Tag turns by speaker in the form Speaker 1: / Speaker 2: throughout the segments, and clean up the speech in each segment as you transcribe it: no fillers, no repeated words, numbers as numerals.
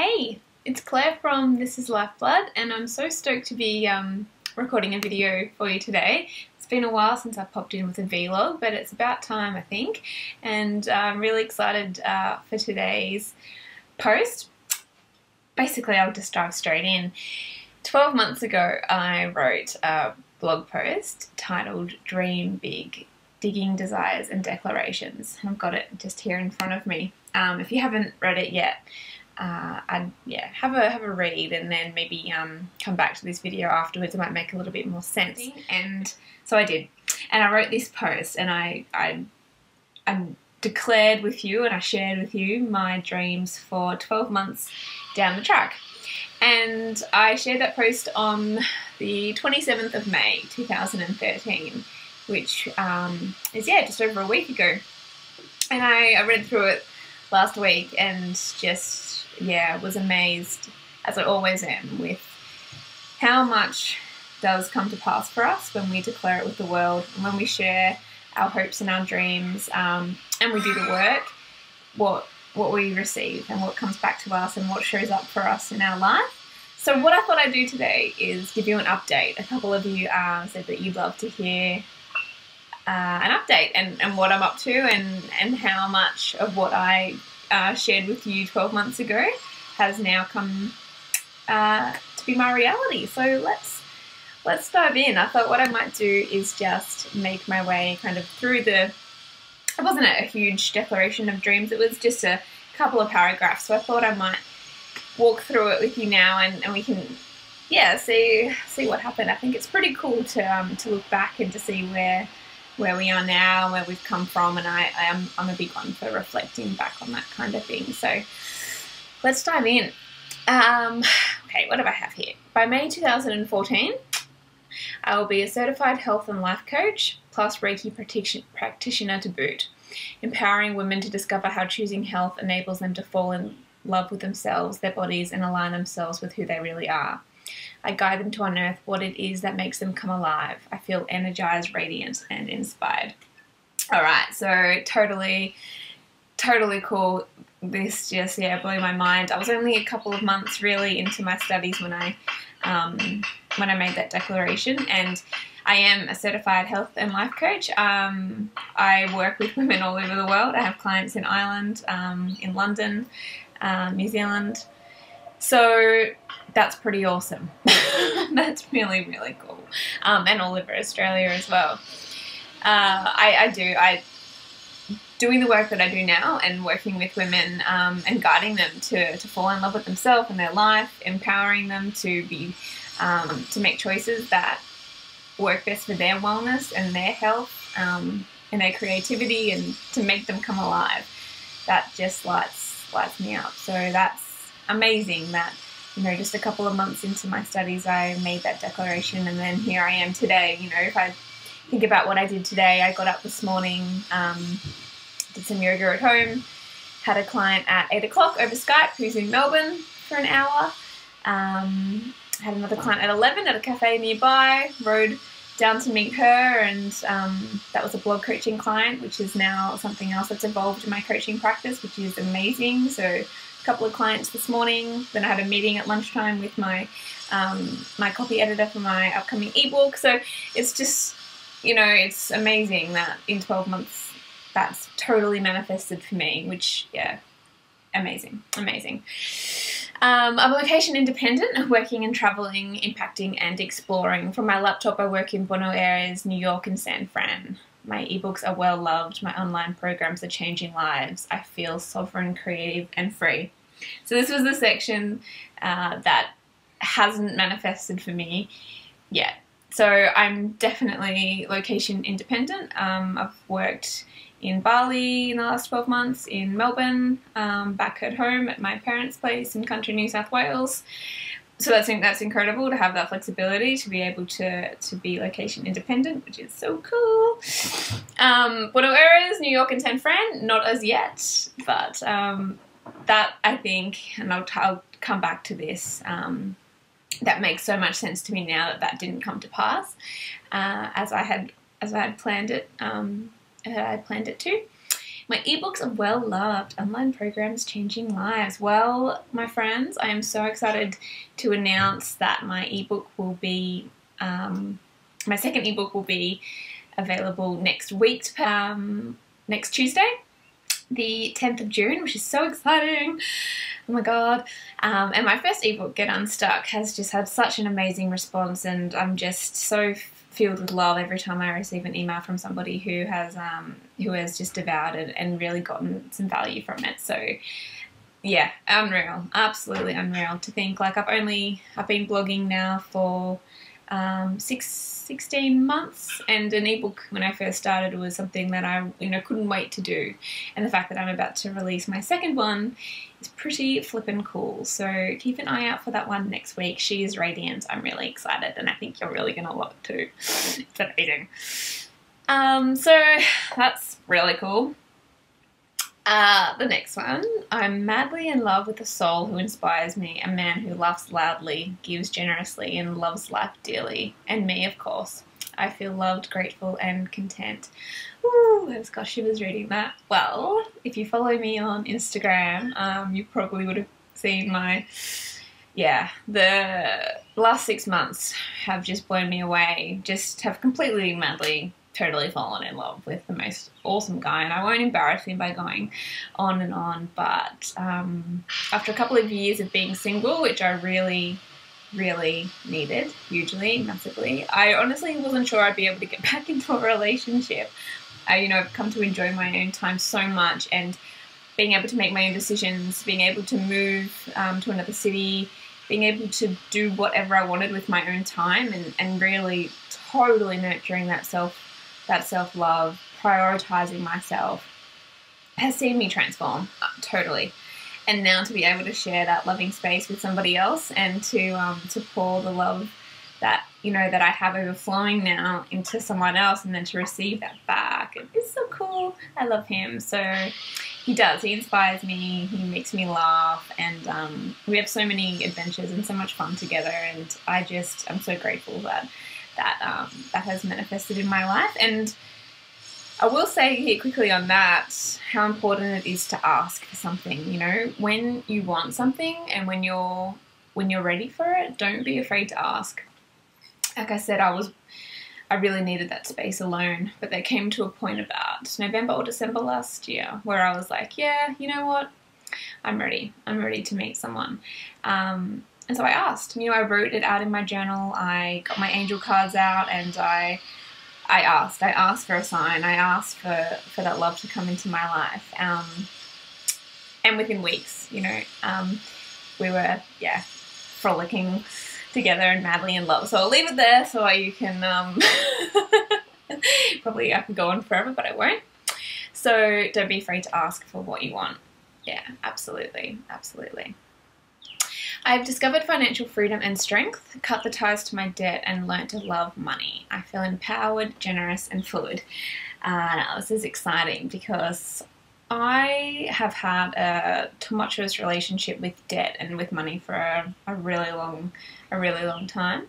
Speaker 1: Hey, it's Claire from This Is Lifeblood, and I'm so stoked to be recording a video for you today. It's been a while since I popped in with a vlog, but it's about time, I think, and I'm really excited for today's post. Basically, I'll just dive straight in. 12 months ago, I wrote a blog post titled Dream Big, Digging Desires and Declarations. I've got it just here in front of me. If you haven't read it yet, I'd have a read and then maybe come back to this video afterwards. It might make a little bit more sense. And so I did, and I wrote this post, and I declared with you and I shared with you my dreams for 12 months down the track. And I shared that post on the 27th of May 2013, which is just over a week ago. And I read through it last week and just was amazed, as I always am, with how much does come to pass for us when we declare it with the world, and when we share our hopes and our dreams, and we do the work, what we receive and what comes back to us and what shows up for us in our life. So what I thought I'd do today is give you an update. A couple of you said that you'd love to hear an update and what I'm up to and how much of what I shared with you 12 months ago has now come to be my reality. So let's dive in. I thought what I might do is just make my way kind of through it wasn't a huge declaration of dreams, it was just a couple of paragraphs. So I thought I might walk through it with you now and we can see what happened. I think it's pretty cool to look back and to see where we are now and where we've come from, and I'm a big one for reflecting back on that kind of thing. So let's dive in. Okay, what do I have here? By May 2014, I will be a certified health and life coach plus Reiki practitioner to boot, empowering women to discover how choosing health enables them to fall in love with themselves, their bodies, and align themselves with who they really are. I guide them to unearth what it is that makes them come alive. I feel energized, radiant, and inspired. All right, so totally cool. This just blew my mind. I was only a couple of months really into my studies when I made that declaration, and I am a certified health and life coach. I work with women all over the world. I have clients in Ireland, in London, New Zealand. So that's pretty awesome. That's really, really cool. And all over Australia as well. Doing the work that I do now and working with women and guiding them to fall in love with themselves and their life, empowering them to to make choices that work best for their wellness and their health and their creativity, and to make them come alive. That just lights me up. So that's amazing that, just a couple of months into my studies I made that declaration, and then here I am today. If I think about what I did today, I got up this morning, did some yoga at home, had a client at 8 o'clock over Skype who's in Melbourne for an hour, had another client at 11 at a cafe nearby, rode down to meet her, and that was a blog coaching client, which is now something else that's evolved in my coaching practice, which is amazing. So a couple of clients this morning, then I had a meeting at lunchtime with my my copy editor for my upcoming ebook. So it's just, it's amazing that in 12 months that's totally manifested for me, which, amazing. I'm location independent, working and traveling, impacting and exploring. From my laptop, I work in Buenos Aires, New York, and San Fran. My ebooks are well loved. My online programs are changing lives. I feel sovereign, creative, and free. So this was the section that hasn't manifested for me yet. So I'm definitely location independent. I've worked in Bali in the last 12 months, in Melbourne, back at home at my parents' place in country New South Wales. So that's incredible to have that flexibility, to be able to be location independent, which is so cool. Buenos Aires, New York, and San Fran, not as yet, but that, I think, and I'll come back to this, that makes so much sense to me now that didn't come to pass as I had planned it. I planned it to. My ebooks are well loved. Online programs changing lives. Well, my friends, I am so excited to announce that my ebook will be, my second ebook will be available next week, next Tuesday, the 10th of June, which is so exciting. Oh my god. And my first ebook, Get Unstuck, has just had such an amazing response, and I'm just so filled with love every time I receive an email from somebody who has just devoured it and really gotten some value from it. So yeah, unreal, absolutely unreal to think like I've been blogging now for 16 months, and an ebook when I first started was something that I couldn't wait to do, and the fact that I'm about to release my second one is pretty flippin' cool. So keep an eye out for that one next week. She is radiant. I'm really excited, and I think you're really gonna love it too. It's amazing. So that's really cool. The next one, I'm madly in love with the soul who inspires me, a man who laughs loudly, gives generously, and loves life dearly. And me, of course. I feel loved, grateful, and content. Ooh, I just got shivers reading that. Well, if you follow me on Instagram, you probably would have seen the last 6 months have just blown me away. Just have completely, madly, totally fallen in love with the most awesome guy, and I won't embarrass him by going on and on, but after a couple of years of being single, which I really needed, hugely, massively, I honestly wasn't sure I'd be able to get back into a relationship. I've come to enjoy my own time so much, and being able to make my own decisions, being able to move to another city, being able to do whatever I wanted with my own time, and really totally nurturing that self-love, prioritizing myself, has seen me transform totally. And now to be able to share that loving space with somebody else, and to pour the love that that I have overflowing now into someone else, and then to receive that back, it's so cool. I love him. So he inspires me, he makes me laugh, and we have so many adventures and so much fun together, and I'm so grateful that has manifested in my life. And I will say here quickly on that how important it is to ask for something. When you want something and when you're ready for it, don't be afraid to ask. Like I said, I really needed that space alone, but there came to a point about November or December last year where I was like, yeah, you know what, I'm ready to meet someone. And so I asked. I wrote it out in my journal. I got my angel cards out, and I asked for a sign. I asked for that love to come into my life. And within weeks, we were, frolicking together and madly in love. So I'll leave it there so you can, probably I could go on forever, but I won't. So don't be afraid to ask for what you want. Yeah, absolutely, absolutely. I've discovered financial freedom and strength, cut the ties to my debt, and learnt to love money. I feel empowered, generous, and fluid. Now, this is exciting because I have had a tumultuous relationship with debt and with money for a really long time.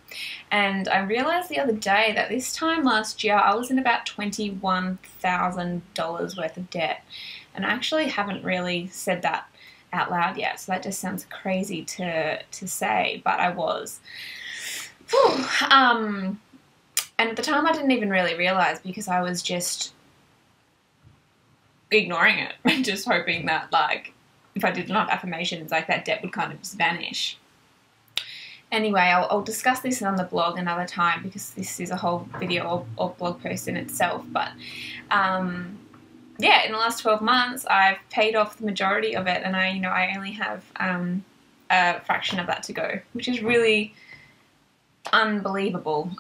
Speaker 1: And I realized the other day that this time last year I was in about $21,000 worth of debt. And I actually haven't really said that out loud yet, so that just sounds crazy to say, but I was. And at the time I didn't even really realize, because I was just ignoring it, just hoping that, like, if I did enough affirmations, like, that debt would kind of just vanish. Anyway, I'll discuss this on the blog another time, because this is a whole video or blog post in itself, but yeah, in the last 12 months, I've paid off the majority of it, and I only have a fraction of that to go, which is really unbelievable,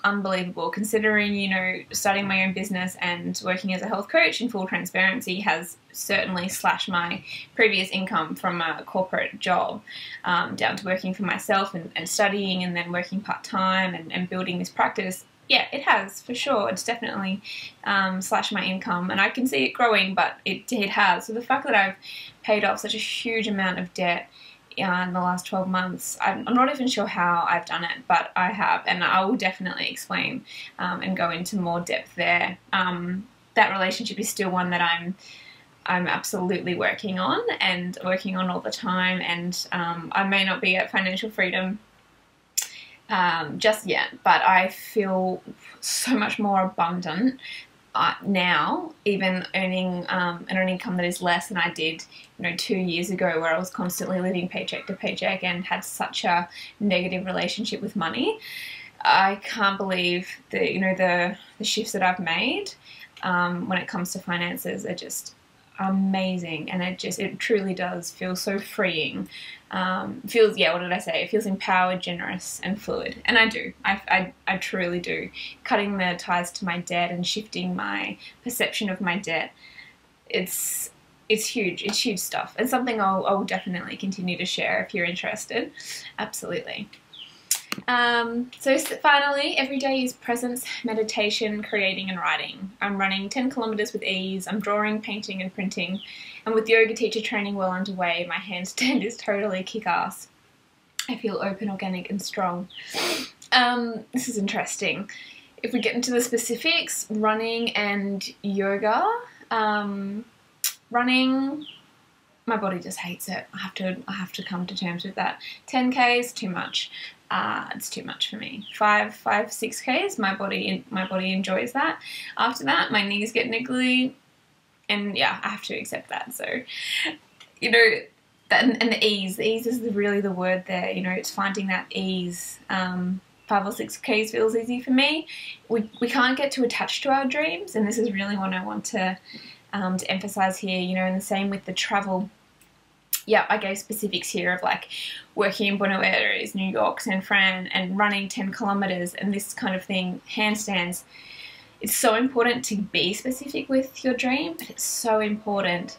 Speaker 1: considering, starting my own business and working as a health coach in full transparency has certainly slashed my previous income from a corporate job down to working for myself and studying, and then working part-time and building this practice. Yeah, it has, for sure. It's definitely slashed my income, and I can see it growing, but it has. So the fact that I've paid off such a huge amount of debt in the last 12 months, I'm not even sure how I've done it, but I have, and I will definitely explain and go into more depth there. That relationship is still one that I'm absolutely working on all the time, and I may not be at financial freedom just yet, but I feel so much more abundant now, even earning an income that is less than I did, 2 years ago, where I was constantly living paycheck to paycheck and had such a negative relationship with money. I can't believe the shifts that I've made when it comes to finances are just amazing, and it truly does feel so freeing. Feels, yeah, what did I say? It feels empowered, generous, and fluid, and I truly do. Cutting the ties to my debt and shifting my perception of my debt, it's huge. It's huge stuff, and something I'll definitely continue to share if you're interested. Absolutely. So finally, every day is presence, meditation, creating and writing. I'm running 10 kilometers with ease. I'm drawing, painting and printing. And with yoga teacher training well underway, my handstand is totally kick-ass. I feel open, organic and strong. This is interesting. If we get into the specifics, running and yoga, running, my body just hates it. I have to come to terms with that. 10K is too much. It's too much for me. 6Ks, my body enjoys that. After that, my knees get niggly, and yeah, I have to accept that. So, and the ease is really the word there. It's finding that ease. 5 or 6Ks feels easy for me. We can't get too attached to our dreams, and this is really what I want to emphasize here. And the same with the travel. Yeah, I gave specifics here of like working in Buenos Aires, New York, San Fran, and running 10 kilometers and this kind of thing, handstands. It's so important to be specific with your dream, but it's so important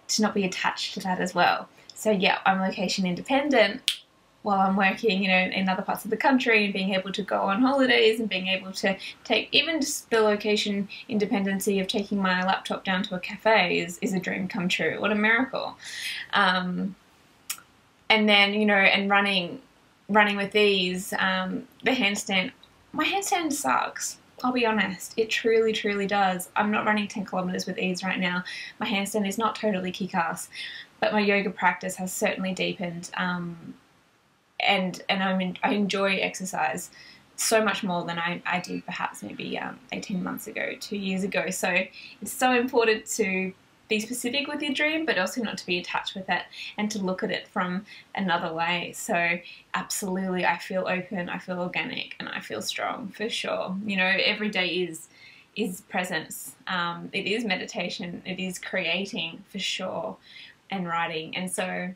Speaker 1: to not be attached to that as well. So yeah, I'm location independent while I'm working, in other parts of the country, and being able to go on holidays and being able to take even just the location independency of taking my laptop down to a cafe is a dream come true. What a miracle. And then, and running with these, the handstand, my handstand sucks. I'll be honest, it truly, truly does. I'm not running 10 kilometers with ease right now. My handstand is not totally kick-ass, but my yoga practice has certainly deepened. And I enjoy exercise so much more than I did perhaps maybe 18 months ago, 2 years ago. So it's so important to be specific with your dream, but also not to be attached with it and to look at it from another way. So absolutely, I feel open, I feel organic, and I feel strong for sure. Every day is presence. It is meditation. It is creating for sure, and writing. And so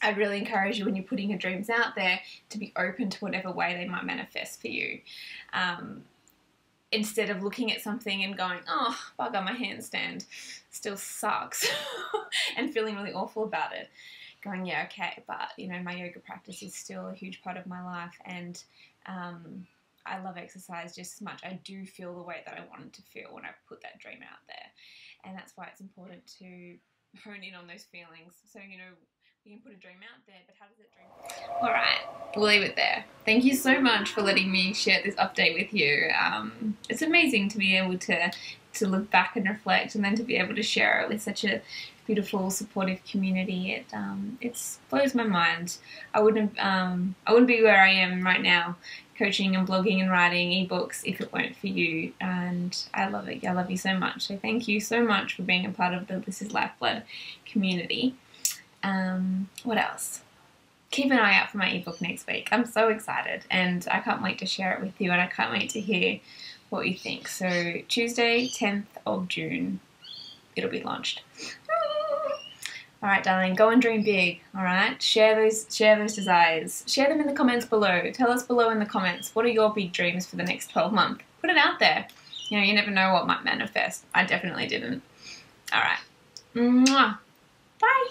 Speaker 1: I really encourage you, when you're putting your dreams out there, to be open to whatever way they might manifest for you. Instead of looking at something and going, oh, bugger, my handstand still sucks, and feeling really awful about it. Going, yeah, okay, but, my yoga practice is still a huge part of my life, and I love exercise just as much. I do feel the way that I wanted to feel when I put that dream out there, and that's why it's important to hone in on those feelings. So, you can put a dream out there, but how does that dream feel? All right, we'll leave it there. Thank you so much for letting me share this update with you. It's amazing to be able to look back and reflect, and then to be able to share it with such a beautiful, supportive community. It blows my mind. I wouldn't be where I am right now, coaching and blogging and writing ebooks, if it weren't for you. And I love it. I love you so much. So thank you so much for being a part of the This Is Lifeblood community. What else? Keep an eye out for my ebook next week. I'm so excited, and I can't wait to share it with you, and I can't wait to hear what you think. So Tuesday, 10th of June, it'll be launched. All right, darling, go and dream big. All right, share those desires. Share them in the comments below. Tell us below in the comments, what are your big dreams for the next 12 months? Put it out there. You never know what might manifest. I definitely didn't. All right. Mwah. Bye.